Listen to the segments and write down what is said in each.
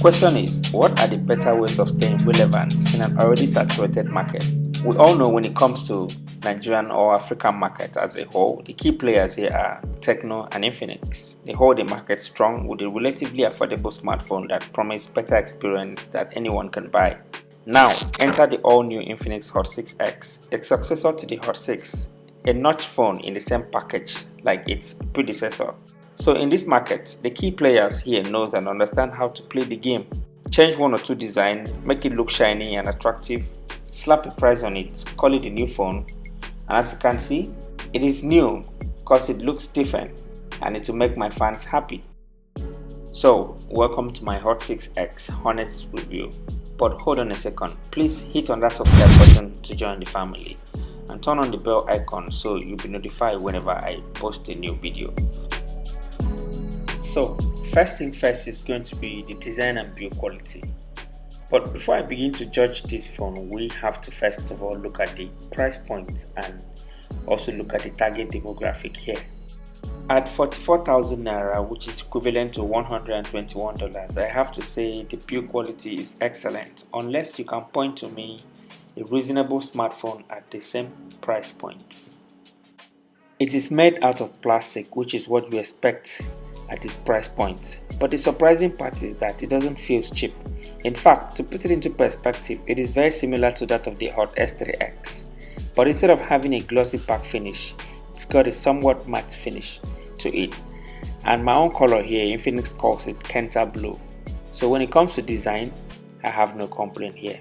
Question is, what are the better ways of staying relevant in an already saturated market? We all know when it comes to Nigerian or African market as a whole, the key players here are Tecno and Infinix. They hold the market strong with a relatively affordable smartphone that promise better experience that anyone can buy. Now, enter the all-new Infinix Hot 6X, a successor to the Hot 6, a notch phone in the same package like its predecessor. So in this market, the key players here knows and understand how to play the game. Change one or two design, make it look shiny and attractive, slap a price on it, call it a new phone, and as you can see, it is new because it looks different and it will make my fans happy. So welcome to my Hot 6X honest review. But hold on a second, please hit on that subscribe button to join the family and turn on the bell icon so you'll be notified whenever I post a new video. So first thing first is going to be the design and build quality. But before I begin to judge this phone, we have to first of all look at the price point and also look at the target demographic here. At 44,000 Naira, which is equivalent to $121, I have to say the build quality is excellent, unless you can point to me a reasonable smartphone at the same price point. It is made out of plastic, which is what you expect at this price point, but the surprising part is that it doesn't feel cheap. In fact, to put it into perspective, it is very similar to that of the Hot S3X, but instead of having a glossy pack finish, it's got a somewhat matte finish to it, and my own color here, Infinix calls it Kenta Blue. So when it comes to design, I have no complaint here.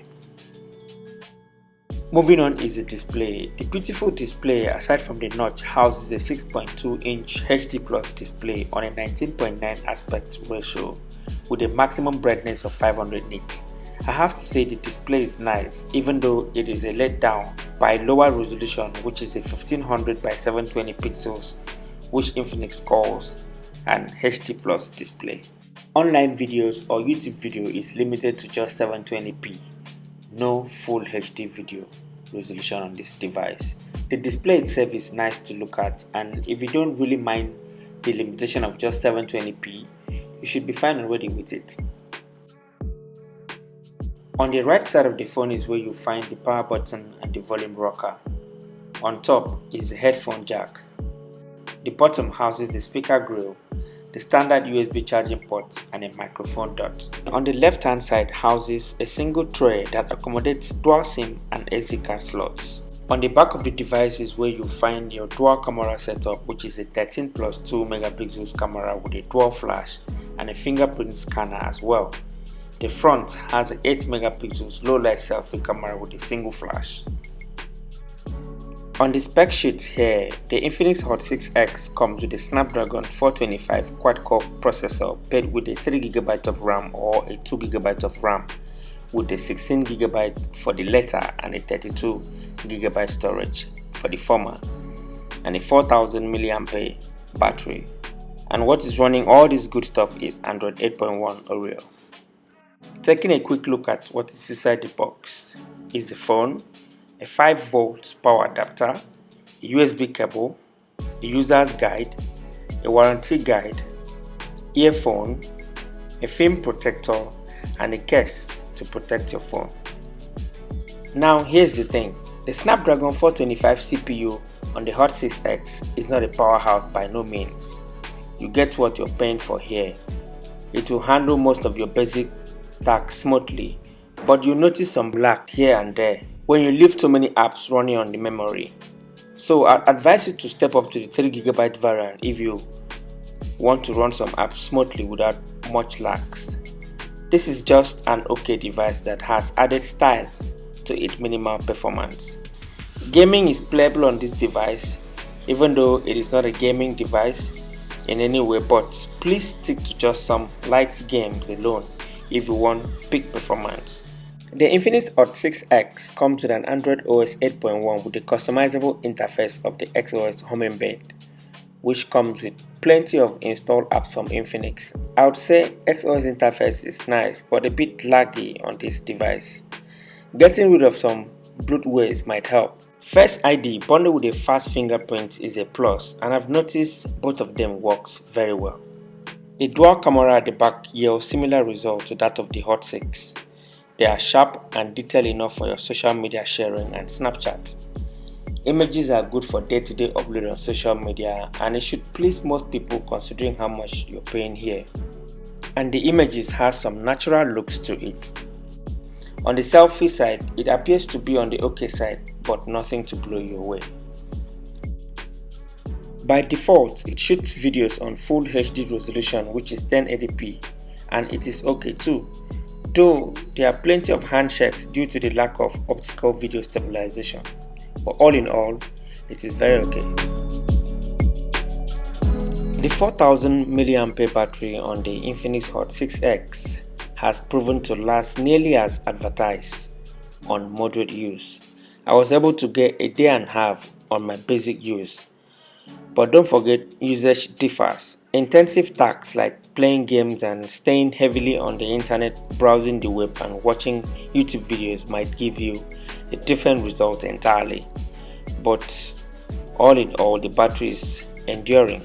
Moving on is the display. The beautiful display, aside from the notch, houses a 6.2-inch HD Plus display on a 19.9 aspect ratio with a maximum brightness of 500 nits. I have to say the display is nice, even though it is a letdown by lower resolution, which is a 1500 by 720 pixels, which Infinix calls an HD Plus display. Online videos or YouTube video is limited to just 720p. No full HD video resolution on this device. The display itself is nice to look at, and if you don't really mind the limitation of just 720p, you should be fine already with it. On the right side of the phone is where you find the power button and the volume rocker. On top is the headphone jack. The bottom houses the speaker grill, the standard USB charging port, and a microphone dot. On the left hand side houses a single tray that accommodates dual SIM and SD card slots. On the back of the device is where you find your dual camera setup, which is a 13+2 megapixels camera with a dual flash and a fingerprint scanner as well. The front has an 8 megapixels low light selfie camera with a single flash. On the spec sheet here, the Infinix Hot 6X comes with a Snapdragon 425 quad-core processor paired with a 3GB of RAM or a 2GB of RAM with a 16GB for the latter and a 32GB storage for the former, and a 4000 mAh battery. And what is running all this good stuff is Android 8.1 Oreo. Taking a quick look at what is inside the box is the phone, a 5V power adapter, a USB cable, a user's guide, a warranty guide, earphone, a film protector, and a case to protect your phone. Now here's the thing, the Snapdragon 425 CPU on the Hot 6X is not a powerhouse by no means. You get what you're paying for here. It will handle most of your basic tasks smoothly, but you'll notice some lag here and there when you leave too many apps running on the memory. So I'd advise you to step up to the 3GB variant if you want to run some apps smoothly without much lags. This is just an okay device that has added style to its minimal performance. Gaming is playable on this device, even though it is not a gaming device in any way, but please stick to just some light games alone if you want peak performance. The Infinix Hot 6X comes with an Android OS 8.1 with a customizable interface of the XOS home embed, which comes with plenty of installed apps from Infinix. I would say XOS interface is nice but a bit laggy on this device. Getting rid of some bloatwares might help. Face ID bundled with a fast fingerprint is a plus, and I've noticed both of them works very well. The dual camera at the back yields similar results to that of the Hot 6. They are sharp and detailed enough for your social media sharing and Snapchat. Images are good for day-to-day upload on social media, and it should please most people considering how much you're paying here. And the images has some natural looks to it. On the selfie side, it appears to be on the okay side, but nothing to blow you away. By default, it shoots videos on full HD resolution, which is 1080p, and it is okay too, though there are plenty of handshakes due to the lack of optical video stabilization. But all in all, it is very okay. The 4000 mAh battery on the Infinix Hot 6X has proven to last nearly as advertised on moderate use. I was able to get a day and a half on my basic use. But don't forget, usage differs. Intensive tasks like playing games and staying heavily on the internet, browsing the web and watching YouTube videos might give you a different result entirely. But all in all, the battery is enduring.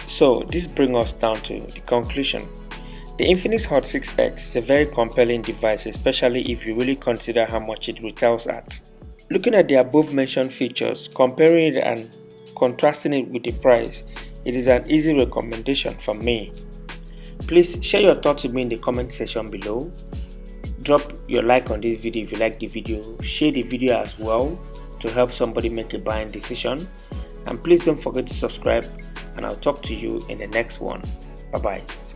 So this brings us down to the conclusion. The Infinix Hot 6X is a very compelling device, especially if you really consider how much it retails at. Looking at the above mentioned features, comparing it and contrasting it with the price, it is an easy recommendation from me. Please share your thoughts with me in the comment section below. Drop your like on this video if you like the video. Share the video as well to help somebody make a buying decision. And please don't forget to subscribe, and I'll talk to you in the next one. Bye bye.